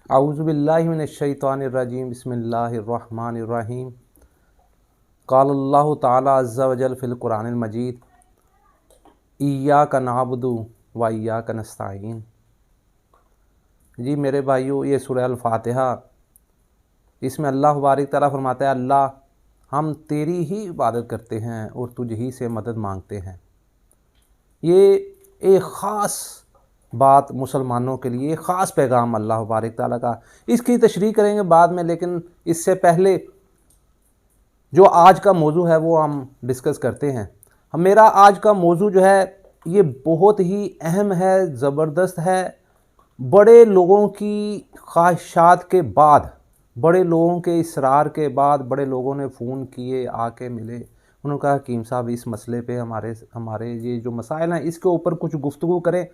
औज़ु बिल्लाहि मिनश्शैतानिर्रजीम बिस्मिल्लाहिर्रहमानिर्रहीम। क़ालल्लाहु तआला अज़्ज़ा वजल फ़िल क़ुरानिल मजीद इय्याका नअबुदु व इय्याका नस्तईन। जी मेरे भाइयों, ये सूरह अल-फ़ातिहा, इसमें अल्लाह बारिक तआला फरमाता है, अल्लाह हम तेरी ही इबादत करते हैं और तुझ ही से मदद मांगते हैं। ये एक ख़ास बात मुसलमानों के लिए, ख़ास पैगाम अल्लाह बारिक तआला का। इसकी तशरीह करेंगे बाद में, लेकिन इससे पहले जो आज का मौजू है वो हम डिस्कस करते हैं। मेरा आज का मौजू जो है ये बहुत ही अहम है, ज़बरदस्त है। बड़े लोगों की ख्वाहिशात के बाद, बड़े लोगों के इसरार के बाद, बड़े लोगों ने फ़ोन किए, आके मिले, उन्होंने कहा हकीम साहब इस मसले पे हमारे ये जो मसाइल हैं इसके ऊपर कुछ गुफ्तगू करें।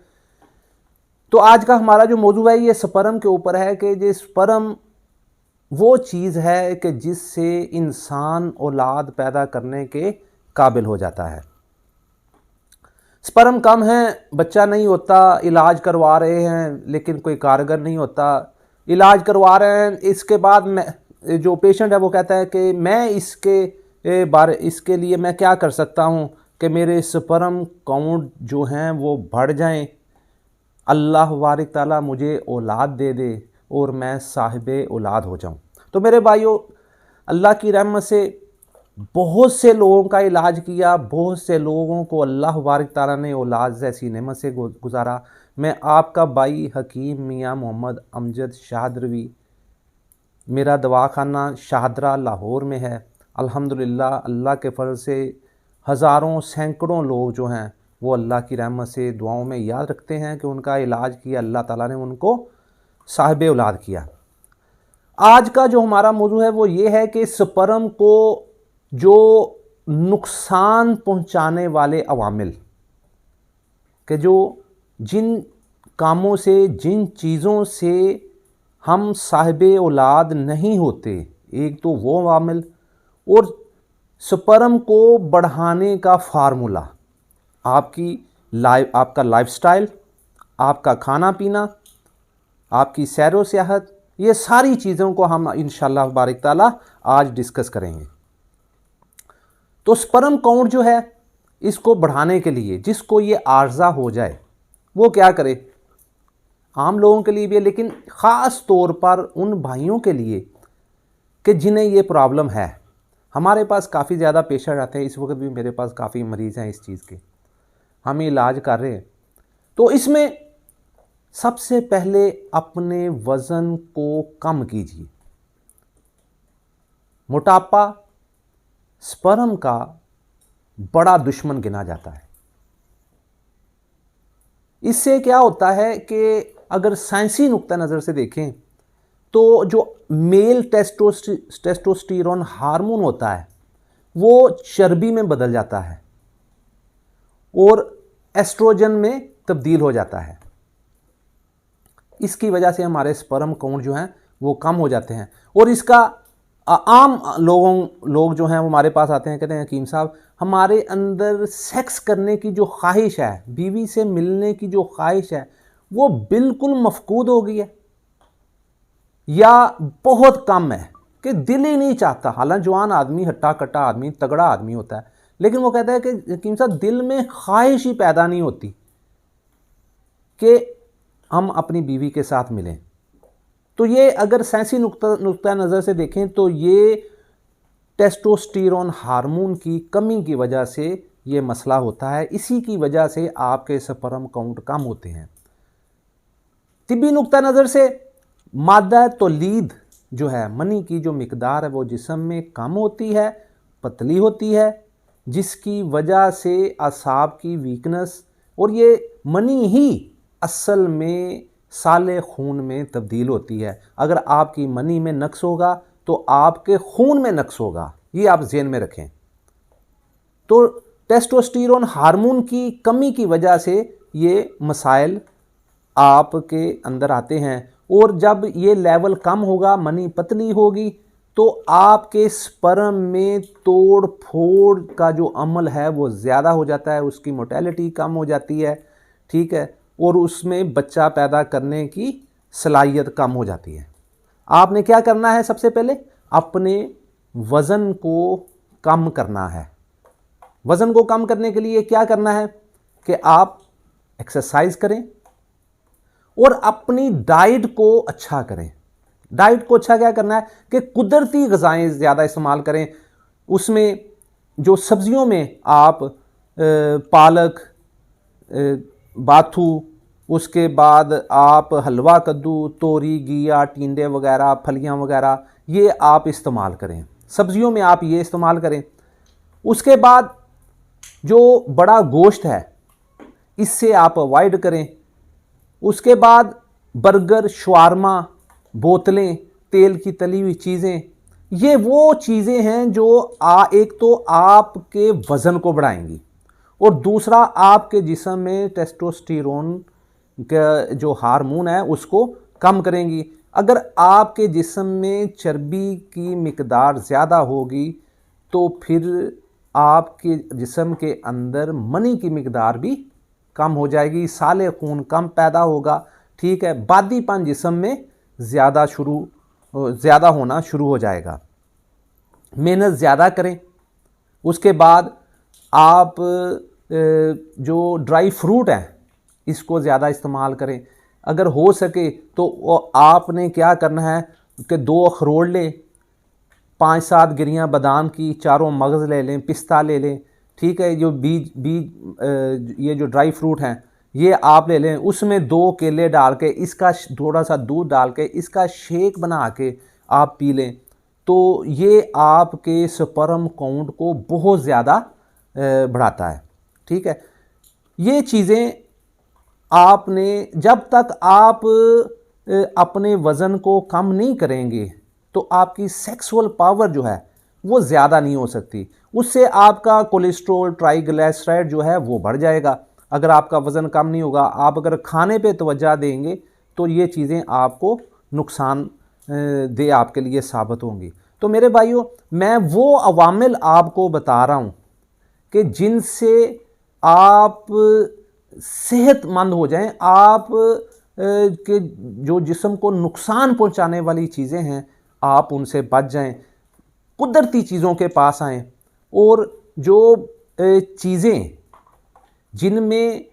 तो आज का हमारा जो मौजू है ये स्पर्म के ऊपर है कि ये स्पर्म वो चीज़ है कि जिससे इंसान औलाद पैदा करने के काबिल हो जाता है। स्पर्म कम है, बच्चा नहीं होता, इलाज करवा रहे हैं लेकिन कोई कारगर नहीं होता, इलाज करवा रहे हैं, इसके बाद जो पेशेंट है वो कहता है कि मैं इसके लिए मैं क्या कर सकता हूँ कि मेरे स्पर्म काउंट जो हैं वो बढ़ जाएं, अल्लाह बारिक ताला मुझे औलाद दे दे और मैं साहिबे औलाद हो जाऊं। तो मेरे भाइयों, अल्लाह की रहमत से बहुत से लोगों का इलाज किया, बहुत से लोगों को अल्लाह बारिक ताला ने औलाद जैसी नेमत से गुजारा। मैं आपका भाई हकीम मियाँ मोहम्मद अमजद शाहदरवी, मेरा दवाखाना शाहदरा लाहौर में है। अल्हम्दुलिल्लाह, अल्लाह के फजल से हज़ारों सैकड़ों लोग जो हैं वो अल्लाह की रहमत से दुआओं में याद रखते हैं कि उनका इलाज किया, अल्लाह ताला ने उनको साहिब औलाद किया। आज का जो हमारा मौजू है वो ये है कि स्पर्म को जो नुकसान पहुंचाने वाले अवामिल, कि जो जिन कामों से, जिन चीज़ों से हम साहिब औलाद नहीं होते, एक तो वो अवामिल, और स्पर्म को बढ़ाने का फार्मूला, आपका लाइफस्टाइल, आपका खाना पीना, आपकी सैरो सियाहत, ये सारी चीज़ों को हम इंशाअल्लाह बारिक ताला आज डिस्कस करेंगे। तो स्पर्म काउंट जो है इसको बढ़ाने के लिए, जिसको ये आर्जा हो जाए वो क्या करे, आम लोगों के लिए भी है लेकिन ख़ास तौर पर उन भाइयों के लिए कि जिन्हें ये प्रॉब्लम है। हमारे पास काफ़ी ज़्यादा पेशेंट आते हैं, इस वक्त भी मेरे पास काफ़ी मरीज़ हैं इस चीज़ के, हम इलाज कर रहे हैं। तो इसमें सबसे पहले अपने वज़न को कम कीजिए। मोटापा स्पर्म का बड़ा दुश्मन गिना जाता है। इससे क्या होता है कि अगर साइंसी नुक्ता नज़र से देखें तो जो मेल टेस्टोस्टेरोन हार्मोन होता है वो चर्बी में बदल जाता है और एस्ट्रोजन में तब्दील हो जाता है। इसकी वजह से हमारे स्पर्म काउंट जो हैं वो कम हो जाते हैं। और इसका आम लोग जो हैं वो हमारे पास आते हैं, कहते हैं हकीम साहब हमारे अंदर सेक्स करने की जो ख्वाहिश है, बीवी से मिलने की जो ख्वाहिश है वो बिल्कुल मफकूद हो गई है या बहुत कम है कि दिल ही नहीं चाहता। हालांकि जवान आदमी, हट्टा कट्टा आदमी, तगड़ा आदमी होता है, लेकिन वो कहता है कि हकीम साहब दिल में ख्वाहिश ही पैदा नहीं होती कि हम अपनी बीवी के साथ मिलें। तो ये अगर साइंसी नुक्ता नज़र से देखें तो ये टेस्टोस्टेरोन हार्मोन की कमी की वजह से ये मसला होता है। इसी की वजह से आपके स्पर्म काउंट कम होते हैं। तिब्बी नुक्ता नज़र से मादा तौलीद जो है, मनी की जो मिकदार है वो जिस्म में कम होती है, पतली होती है, जिसकी वजह से असाब की वीकनेस, और ये मनी ही असल में साले खून में तब्दील होती है। अगर आपकी मनी में नक्स होगा तो आपके खून में नक्स होगा, ये आप ज़हन में रखें। तो टेस्टोस्टेरोन हार्मोन की कमी की वजह से ये मसाइल आपके अंदर आते हैं। और जब ये लेवल कम होगा, मनी पतली होगी, तो आपके स्पर्म में तोड़ फोड़ का जो अमल है वो ज़्यादा हो जाता है, उसकी मोर्टेलिटी कम हो जाती है, ठीक है, और उसमें बच्चा पैदा करने की सलाहियत कम हो जाती है। आपने क्या करना है, सबसे पहले अपने वज़न को कम करना है। वज़न को कम करने के लिए क्या करना है कि आप एक्सरसाइज करें और अपनी डाइट को अच्छा करें। डाइट को अच्छा क्या करना है कि कुदरती ग़िज़ाएँ ज़्यादा इस्तेमाल करें। उसमें जो सब्जियों में आप पालक, बाथू, उसके बाद आप हलवा कद्दू, तोरी, घिया, टिंडे वगैरह, फलियां वगैरह, ये आप इस्तेमाल करें। सब्जियों में आप ये इस्तेमाल करें। उसके बाद जो बड़ा गोश्त है इससे आप अवॉइड करें। उसके बाद बर्गर, शवारमा, बोतलें, तेल की तली हुई चीज़ें, ये वो चीज़ें हैं जो एक तो आपके वज़न को बढ़ाएंगी और दूसरा आपके जिस्म में टेस्टोस्टेरोन का जो हार्मोन है उसको कम करेंगी। अगर आपके जिस्म में चर्बी की मिकदार ज़्यादा होगी तो फिर आपके जिस्म के अंदर मनी की मिकदार भी कम हो जाएगी, साले खून कम पैदा होगा, ठीक है, बादीपन जिस्म में ज़्यादा होना शुरू हो जाएगा। मेहनत ज़्यादा करें। उसके बाद आप जो ड्राई फ्रूट हैं इसको ज़्यादा इस्तेमाल करें। अगर हो सके तो आपने क्या करना है कि 2 अखरोट लें, 5-7 गिरियाँ बादाम की, 4 मगज़ ले लें, पिस्ता ले लें, ठीक है, जो बीज ये जो ड्राई फ्रूट हैं ये आप ले लें। उसमें 2 केले डाल के, इसका थोड़ा सा दूध डाल के इसका शेक बना के आप पी लें तो ये आपके स्पर्म काउंट को बहुत ज़्यादा बढ़ाता है, ठीक है। ये चीज़ें आपने जब तक आप अपने वज़न को कम नहीं करेंगे तो आपकी सेक्सुअल पावर जो है वो ज़्यादा नहीं हो सकती। उससे आपका कोलेस्ट्रॉल, ट्राइग्लिसराइड जो है वो बढ़ जाएगा। अगर आपका वज़न कम नहीं होगा, आप अगर खाने पे तवज्जो देंगे तो ये चीज़ें आपको नुकसान दे आपके लिए साबित होंगी। तो मेरे भाइयों, मैं वो अवामिल आपको बता रहा हूँ कि जिनसे आप सेहतमंद हो जाएं, आप के जो जिस्म को नुकसान पहुंचाने वाली चीज़ें हैं आप उनसे बच जाएं, कुदरती चीज़ों के पास आएं। और जो चीज़ें जिनमें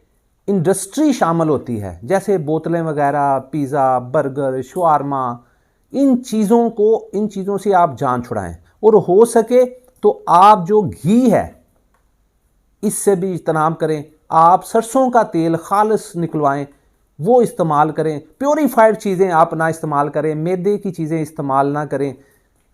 इंडस्ट्री शामिल होती है जैसे बोतलें वगैरह, पिज़्ज़ा, बर्गर, शवारमा, इन चीज़ों से आप जान छुड़ाएं। और हो सके तो आप जो घी है इससे भी इज्तनाब करें। आप सरसों का तेल खालिस निकलवाएं, वो इस्तेमाल करें। प्योरीफाइड चीज़ें आप ना इस्तेमाल करें, मैदे की चीज़ें इस्तेमाल ना करें,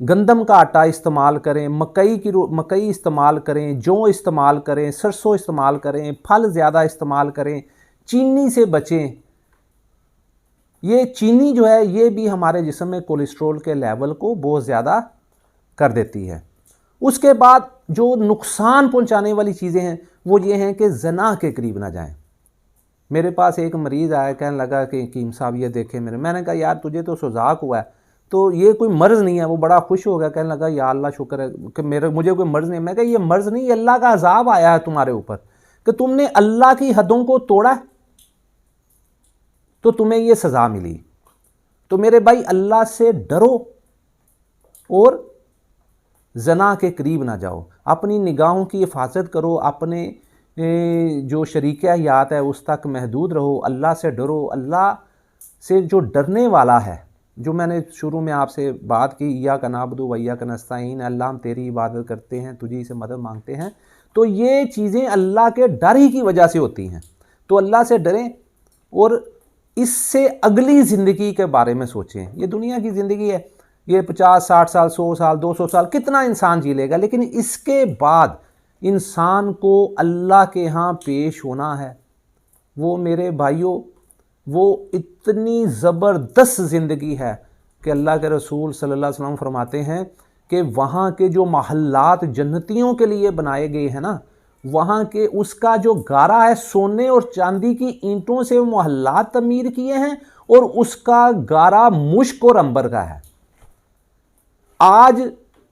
गंदम का आटा इस्तेमाल करें, मकई इस्तेमाल करें, जौ इस्तेमाल करें, सरसों इस्तेमाल करें, फल ज़्यादा इस्तेमाल करें, चीनी से बचें। ये चीनी जो है ये भी हमारे जिस्म में कोलेस्ट्रॉल के लेवल को बहुत ज़्यादा कर देती है। उसके बाद जो नुकसान पहुंचाने वाली चीज़ें हैं वो ये हैं कि ज़ना के करीब ना जाएं। मेरे पास एक मरीज़ आया, कहने लगा कि हकीम साहब ये देखें मैंने कहा यार तुझे तो सुजाक हुआ है, तो ये कोई मर्ज़ नहीं है। वो बड़ा खुश हो गया, कहने लगा या अल्लाह शुक्र है कि मुझे कोई मर्ज़ नहीं है। मैं कहा ये मर्ज़ नहीं, ये अल्लाह का अज़ाब आया है तुम्हारे ऊपर कि तुमने अल्लाह की हदों को तोड़ा तो तुम्हें ये सज़ा मिली। तो मेरे भाई अल्लाह से डरो और ज़ना के करीब ना जाओ, अपनी निगाहों की हिफाजत करो, अपने जो शरीक हयात है उस तक महदूद रहो, अल्लाह से डरो। अल्लाह से जो डरने वाला है, जो मैंने शुरू में आपसे बात की, इय्याका नअबुदु व इय्याका नस्तईन, अल्लाह हम तेरी इबादत करते हैं, तुझी से मदद मांगते हैं। तो ये चीज़ें अल्लाह के डर ही की वजह से होती हैं। तो अल्लाह से डरें और इससे अगली ज़िंदगी के बारे में सोचें। ये दुनिया की ज़िंदगी है, ये 50-60 साल, 100 साल, 200 साल कितना इंसान जी लेगा, लेकिन इसके बाद इंसान को अल्लाह के यहाँ पेश होना है। वो मेरे भाइयों, वो इतनी ज़बरदस्त ज़िंदगी है कि अल्लाह के रसूल सल्लल्लाहु अलैहि वसल्लम फरमाते हैं कि वहाँ के जो महल्लात जन्नतियों के लिए बनाए गए हैं ना, वहाँ के उसका जो गारा है, सोने और चांदी की ईंटों से महल्लात तमीर किए हैं और उसका गारा मुश्क और अंबर का है। आज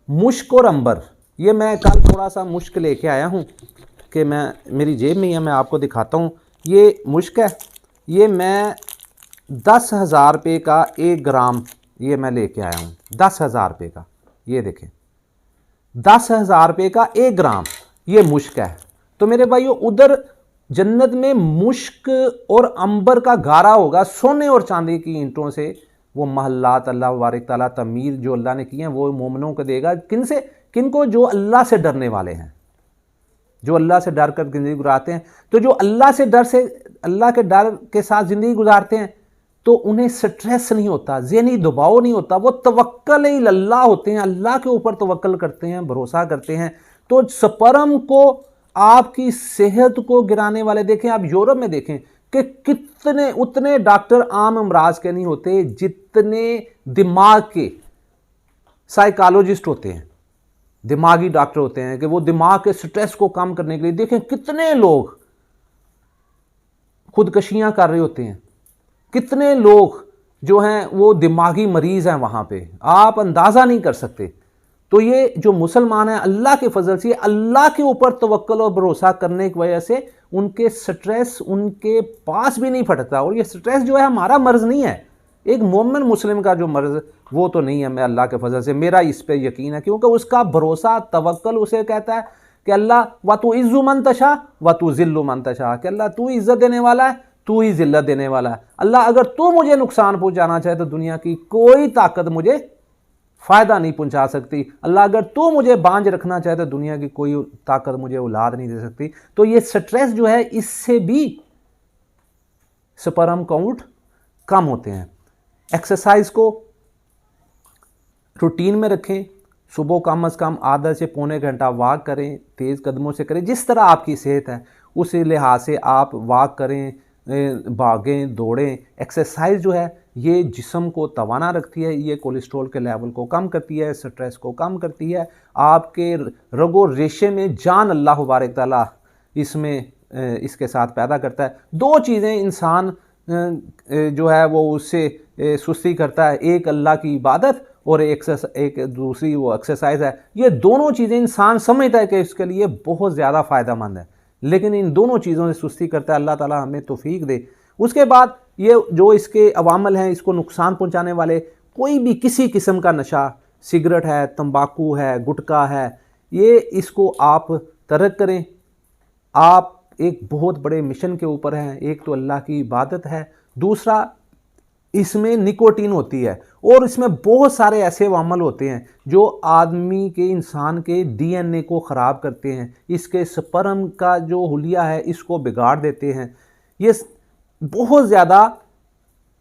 मुश्क और अंबर, ये मैं कल थोड़ा सा मुश्क लेके आया हूँ कि मेरी जेब में ही है, मैं आपको दिखाता हूँ। ये मुश्क है, ये मैं 10,000 रुपये का 1 ग्राम ये मैं लेके आया हूँ, 10,000 रुपये का, ये देखें 10,000 रुपये का 1 ग्राम ये मुश्क है। तो मेरे भाइयों उधर जन्नत में मुश्क और अंबर का गारा होगा, सोने और चांदी की ईंटों से वो महल्लात अल्लाह बारिक ताला तमीर जो अल्लाह ने किए हैं वो मोमिनों को देगा। किन से? किनको? जो अल्लाह से डरने वाले हैं, जो अल्लाह से डर कर ज़िंदगी गुजारते हैं। तो जो अल्लाह के डर के साथ ज़िंदगी गुजारते हैं तो उन्हें स्ट्रेस नहीं होता, ज़हनी दबाव नहीं होता, वो तवक्कल इल्लल्लाह होते हैं, अल्लाह के ऊपर तवक्कल करते हैं, भरोसा करते हैं। तो स्पर्म को आपकी सेहत को गिराने वाले देखें, आप यूरोप में देखें कि कितने उतने डॉक्टर आम अमराज के नहीं होते जितने दिमाग के साइकोलॉजिस्ट होते हैं, दिमागी डॉक्टर होते हैं कि वो दिमाग के स्ट्रेस को कम करने के लिए देखें कितने लोग खुदकशियां कर रहे होते हैं, कितने लोग जो हैं वो दिमागी मरीज हैं वहां पे, आप अंदाजा नहीं कर सकते। तो ये जो मुसलमान हैं अल्लाह के फजल से अल्लाह के ऊपर तवक्कल और भरोसा करने की वजह से उनके स्ट्रेस उनके पास भी नहीं फटकता। और ये स्ट्रेस जो है हमारा मर्ज नहीं है, एक मोमिन मुस्लिम का जो मर्ज वो तो नहीं है। मैं अल्लाह के फजल से मेरा इस पे यकीन है, क्योंकि उसका भरोसा तवक्कल उसे कहता है कि अल्लाह व तू इज़्ज़ु मन तशा व तू ज़िल्लु मन तशा, कि अल्लाह तू इज़्ज़त देने वाला है, तू ही ज़िल्लत देने वाला है। अल्लाह अगर तू मुझे नुकसान पहुंचाना चाहे तो दुनिया की कोई ताकत मुझे फ़ायदा नहीं पहुंचा सकती। अल्लाह अगर तू मुझे बांझ रखना चाहे तो दुनिया की कोई ताकत मुझे औलाद नहीं दे सकती। तो ये स्ट्रेस जो है इससे भी स्पर्म काउंट कम होते हैं। एक्सरसाइज को रूटीन में रखें, सुबह कम से कम आधा से पौने घंटा वॉक करें, तेज़ कदमों से करें, जिस तरह आपकी सेहत है उस लिहाज से आप वॉक करें, भागें, दौड़ें। एक्सरसाइज जो है ये जिस्म को तवाना रखती है, ये कोलेस्ट्रॉल के लेवल को कम करती है, स्ट्रेस को कम करती है, आपके रगो रेशे में जान अल्लाह बारिक ताला इसमें इसके साथ पैदा करता है। दो चीज़ें इंसान जो है वो उससे सुस्ती करता है, एक अल्लाह की इबादत और एक दूसरी वो एक्सरसाइज है। ये दोनों चीज़ें इंसान समझता है कि इसके लिए बहुत ज़्यादा फ़ायदेमंद है, लेकिन इन दोनों चीज़ों से सुस्ती करता है। अल्लाह ताला हमें तौफीक दे। उसके बाद ये जो इसके अवामल हैं, इसको नुकसान पहुंचाने वाले कोई भी किसी किस्म का नशा, सिगरेट है, तंबाकू है, गुटखा है, ये इसको आप तर्क करें। आप एक बहुत बड़े मिशन के ऊपर हैं, एक तो अल्लाह की इबादत है, दूसरा इसमें निकोटीन होती है और इसमें बहुत सारे ऐसे अवामल होते हैं जो आदमी के इंसान के डीएनए को ख़राब करते हैं, इसके स्पर्म का जो हुलिया है इसको बिगाड़ देते हैं, ये बहुत ज़्यादा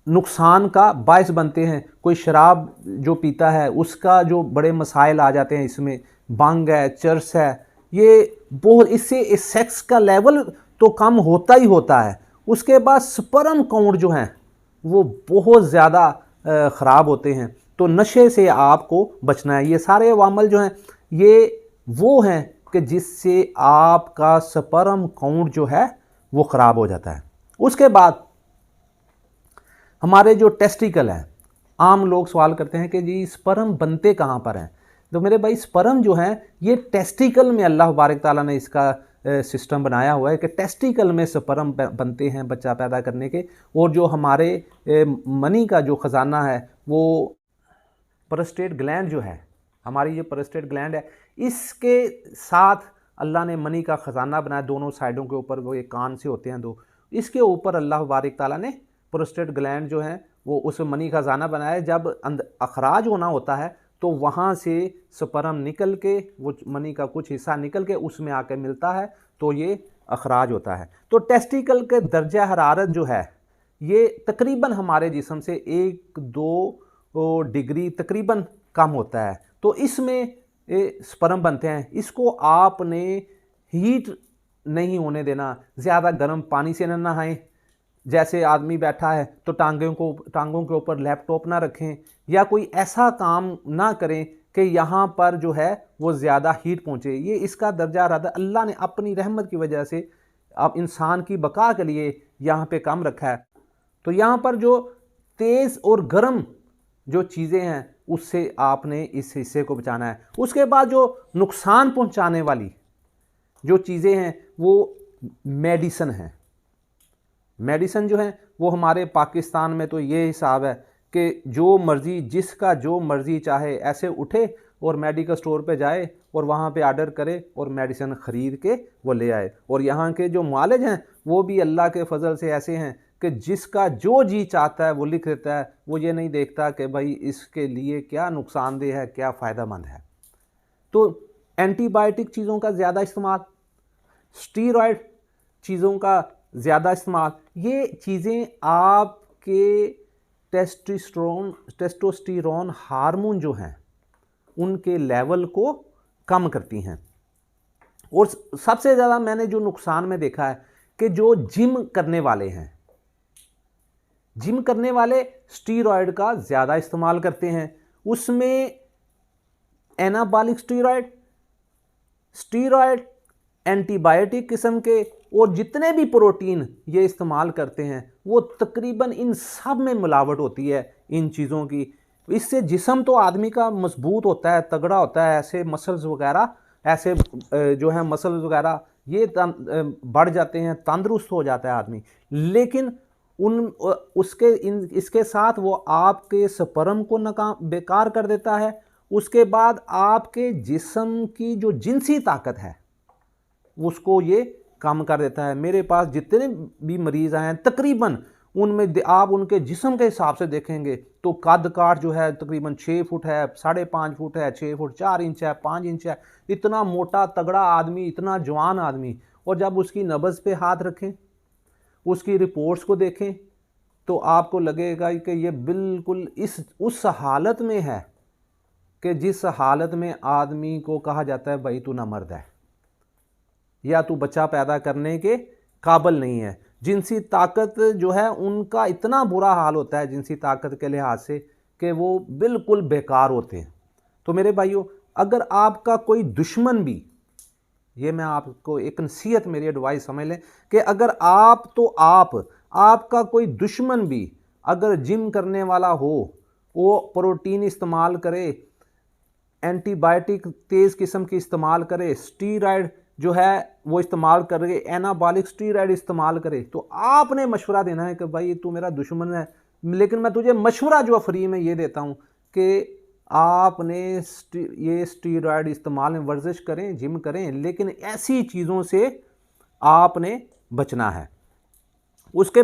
नुकसान का बायस बनते हैं। कोई शराब जो पीता है उसका जो बड़े मसाइल आ जाते हैं, इसमें भांग है, चरस है, ये बहुत इससे सेक्स का लेवल तो कम होता ही होता है। उसके बाद स्पर्म काउंट जो हैं वो बहुत ज़्यादा ख़राब होते हैं। तो नशे से आपको बचना है। ये सारे अवामल जो हैं ये वो हैं कि जिससे आपका स्पर्म काउंट जो है वो ख़राब हो जाता है। उसके बाद हमारे जो टेस्टिकल हैं, आम लोग सवाल करते हैं कि जी स्पर्म बनते कहाँ पर हैं। तो मेरे भाई स्पर्म जो हैं ये टेस्टिकल में अल्लाह बारिक ताला ने इसका सिस्टम बनाया हुआ है कि टेस्टिकल में स्पर्म बनते हैं बच्चा पैदा करने के। और जो हमारे मनी का जो ख़जाना है वो प्रोस्टेट ग्लैंड जो है, हमारी ये प्रोस्टेट ग्लैंड है, इसके साथ अल्लाह ने मनी का ख़जाना बनाया। दोनों साइडों के ऊपर वो एक कान से होते हैं दो, इसके ऊपर अल्लाह बारिक ताला ने प्रोस्टेट ग्लैंड जो है वो उस मनी का ख़जाना बनाया। जब अखराज होना होता है तो वहाँ से स्पर्म निकल के वो मनी का कुछ हिस्सा निकल के उसमें आकर मिलता है, तो ये अखराज होता है। तो टेस्टिकल के दर्जा हरारत जो है ये तकरीबन हमारे जिस्म से 1-2 डिग्री तकरीबन कम होता है। तो इसमें स्पर्म बनते हैं। इसको आपने हीट नहीं होने देना, ज़्यादा गर्म पानी से न नहाएं। जैसे आदमी बैठा है तो टांगों के ऊपर लैपटॉप ना रखें या कोई ऐसा काम ना करें कि यहाँ पर जो है वो ज़्यादा हीट पहुँचे। ये इसका दर्जा रहा अल्लाह ने अपनी रहमत की वजह से अब इंसान की बका के लिए यहाँ पे कम रखा है। तो यहाँ पर जो तेज़ और गर्म जो चीज़ें हैं उससे आपने इस हिस्से को बचाना है। उसके बाद जो नुकसान पहुँचाने वाली जो चीज़ें हैं वो मेडिसिन हैं। मेडिसिन जो है वो हमारे पाकिस्तान में तो ये हिसाब है कि जो मर्ज़ी, जिसका जो मर्ज़ी चाहे ऐसे उठे और मेडिकल स्टोर पे जाए और वहाँ पे आर्डर करे और मेडिसिन ख़रीद के वो ले आए। और यहाँ के जो मुआलिज हैं वो भी अल्लाह के फजल से ऐसे हैं कि जिसका जो जी चाहता है वो लिख देता है। वो ये नहीं देखता कि भाई इसके लिए क्या नुकसानदेह है, क्या फ़ायदेमंद है। तो एंटीबायोटिक चीज़ों का ज़्यादा इस्तेमाल, स्टीरॉयड चीज़ों का ज़्यादा इस्तेमाल, ये चीज़ें आपके टेस्टोस्टेरोन हार्मोन जो हैं उनके लेवल को कम करती हैं। और सबसे ज़्यादा मैंने जो नुकसान में देखा है कि जो जिम करने वाले हैं, जिम करने वाले स्टीरॉयड का ज़्यादा इस्तेमाल करते हैं। उसमें एनाबॉलिक स्टीरॉयड, स्टीरॉयड, एंटीबायोटिक किस्म के और जितने भी प्रोटीन ये इस्तेमाल करते हैं वो तकरीबन इन सब में मिलावट होती है इन चीज़ों की। इससे जिस्म तो आदमी का मजबूत होता है, तगड़ा होता है, ऐसे मसल्स वगैरह, ऐसे जो है मसल्स वगैरह ये बढ़ जाते हैं, तंदुरुस्त हो जाता है आदमी। लेकिन इसके साथ वो आपके स्पर्म को बेकार कर देता है। उसके बाद आपके जिस्म की जो जिनसी ताकत है उसको ये कम कर देता है। मेरे पास जितने भी मरीज़ आए हैं तकरीबन उनमें आप उनके जिस्म के हिसाब से देखेंगे तो कद काठ जो है तकरीबन 6 फुट है, 5.5 फुट है, 6 फुट 4 इंच है, 5 इंच है। इतना मोटा तगड़ा आदमी, इतना जवान आदमी, और जब उसकी नब्ज़ पे हाथ रखें, उसकी रिपोर्ट्स को देखें तो आपको लगेगा कि ये बिल्कुल उस हालत में है कि जिस हालत में आदमी को कहा जाता है भाई तू ना मर्द है या तू बच्चा पैदा करने के काबिल नहीं है। जिनसी ताकत जो है उनका इतना बुरा हाल होता है जिनसी ताकत के लिहाज से कि वो बिल्कुल बेकार होते हैं। तो मेरे भाइयों, अगर आपका कोई दुश्मन भी, ये मैं आपको एक नसीहत, मेरी एडवाइस समझ लें कि अगर आपका कोई दुश्मन भी अगर जिम करने वाला हो, वो प्रोटीन इस्तेमाल करे, एंटीबायोटिक तेज़ किस्म की इस्तेमाल करे, स्टीरॉयड जो है वो इस्तेमाल करे, एनाबॉलिक स्टीरॉयड इस्तेमाल करे, तो आपने मशवरा देना है कि भाई तू मेरा दुश्मन है, लेकिन मैं तुझे मशवरा जो फ्री में ये देता हूँ कि आपने ये स्टीरॉयड इस्तेमाल में वर्जिश करें, जिम करें, लेकिन ऐसी चीज़ों से आपने बचना है। उसके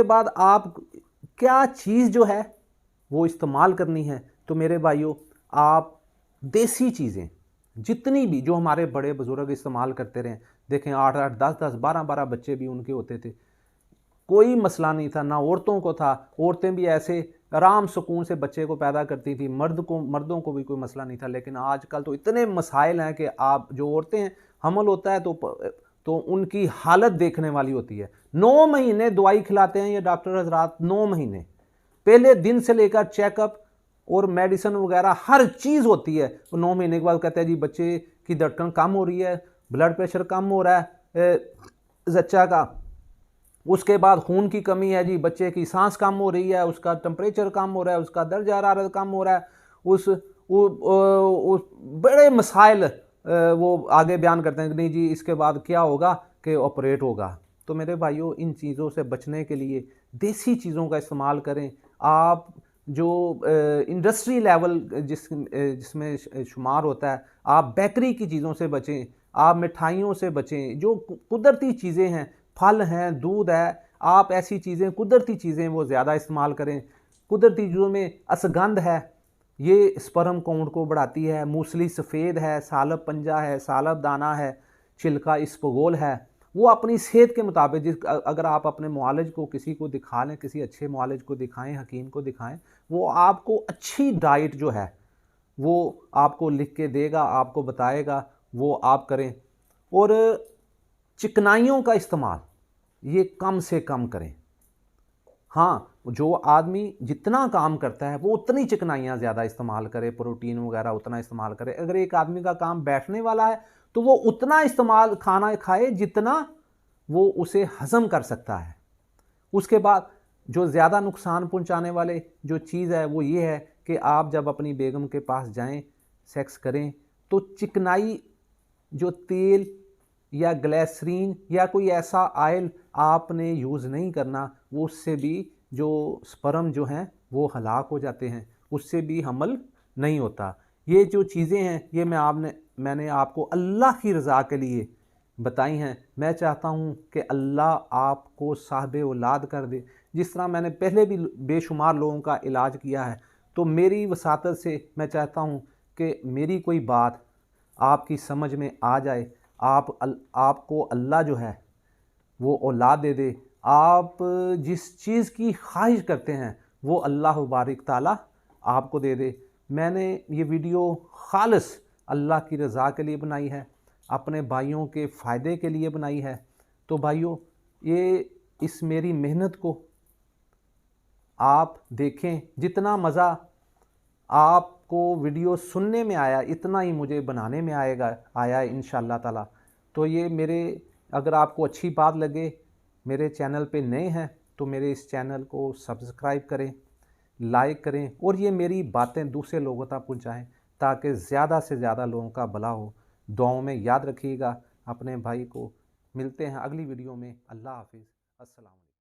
बाद आप क्या चीज़ जो है वो इस्तेमाल करनी है। तो मेरे भाइयों, आप देसी चीज़ें जितनी भी जो हमारे बड़े बुजुर्ग इस्तेमाल करते रहे, देखें 8-8, 10-10, 12-12 बच्चे भी उनके होते थे, कोई मसला नहीं था, ना औरतों को था। औरतें भी ऐसे आराम सुकून से बच्चे को पैदा करती थी, मर्दों को भी कोई मसला नहीं था। लेकिन आजकल तो इतने मसाइल हैं कि आप जो औरतें हैं, हमल होता है तो उनकी हालत देखने वाली होती है। 9 महीने दवाई खिलाते हैं ये डॉक्टर हजरात, 9 महीने पहले दिन से लेकर चेकअप और मेडिसिन वगैरह हर चीज़ होती है। 9 महीने के बाद कहते हैं जी बच्चे की धड़कन कम हो रही है, ब्लड प्रेशर कम हो रहा है जच्चा का, उसके बाद खून की कमी है जी, बच्चे की सांस कम हो रही है, उसका टेम्परेचर कम हो रहा है, उसका दर्जा हरारत कम हो रहा है, उस बड़े मसाइल वो आगे बयान करते हैं कि नहीं जी इसके बाद क्या होगा कि ऑपरेट होगा। तो मेरे भाइयों, इन चीज़ों से बचने के लिए देसी चीज़ों का इस्तेमाल करें। आप जो इंडस्ट्री लेवल जिसमें शुमार होता है, आप बेकरी की चीज़ों से बचें, आप मिठाइयों से बचें। जो कुदरती चीज़ें हैं, फल हैं, दूध है, आप ऐसी चीज़ें, कुदरती चीज़ें वो ज़्यादा इस्तेमाल करें। कुदरती चीज़ों में अश्वगंध है, ये स्पर्म काउंट को बढ़ाती है। मूसली सफ़ेद है, सालब पंजा है, सालब दाना है, छिलका इसबगोल है। वो अपनी सेहत के मुताबिक अगर आप अपने मुआलिज को किसी को दिखा लें, किसी अच्छे मुआलिज को दिखाएं, हकीम को दिखाएं, वो आपको अच्छी डाइट जो है वो आपको लिख के देगा, आपको बताएगा, वो आप करें। और चिकनाइयों का इस्तेमाल ये कम से कम करें। हाँ, जो आदमी जितना काम करता है वो उतनी चिकनाइयाँ ज़्यादा इस्तेमाल करे, प्रोटीन वगैरह उतना इस्तेमाल करे। अगर एक आदमी का काम बैठने वाला है तो वो उतना इस्तेमाल खाना खाए जितना वो उसे हज़म कर सकता है। उसके बाद जो ज़्यादा नुकसान पहुंचाने वाले जो चीज़ है वो ये है कि आप जब अपनी बेगम के पास जाएं, सेक्स करें, तो चिकनाई जो तेल या ग्लिसरीन या कोई ऐसा ऑयल आपने यूज़ नहीं करना, वो उससे भी जो स्पर्म जो हैं वो हलाक हो जाते हैं, उससे भी हमल नहीं होता। ये जो चीज़ें हैं ये मैंने आपको अल्लाह की रज़ा के लिए बताई हैं। मैं चाहता हूँ कि अल्लाह आपको साहिब औलाद कर दे। जिस तरह मैंने पहले भी बेशुमार लोगों का इलाज किया है, तो मेरी वसातत से मैं चाहता हूँ कि मेरी कोई बात आपकी समझ में आ जाए, आपको अल्लाह जो है वो औलाद दे दे। आप जिस चीज़ की ख्वाहिश करते हैं वो अल्लाह बारिक ताला आपको दे दे। मैंने ये वीडियो खालिस अल्लाह की रज़ा के लिए बनाई है, अपने भाइयों के फ़ायदे के लिए बनाई है। तो भाइयों, ये इस मेरी मेहनत को आप देखें। जितना मज़ा आपको वीडियो सुनने में आया, इतना ही मुझे बनाने में आया है इंशाअल्लाह ताला। तो ये मेरे, अगर आपको अच्छी बात लगे, मेरे चैनल पे नए हैं तो मेरे इस चैनल को सब्सक्राइब करें, लाइक करें और ये मेरी बातें दूसरे लोगों तक पहुंचाएं, ताकि ज़्यादा से ज़्यादा लोगों का भला हो। दुआओं में याद रखिएगा अपने भाई को। मिलते हैं अगली वीडियो में। अल्लाह हाफिज़। अस्सलाम।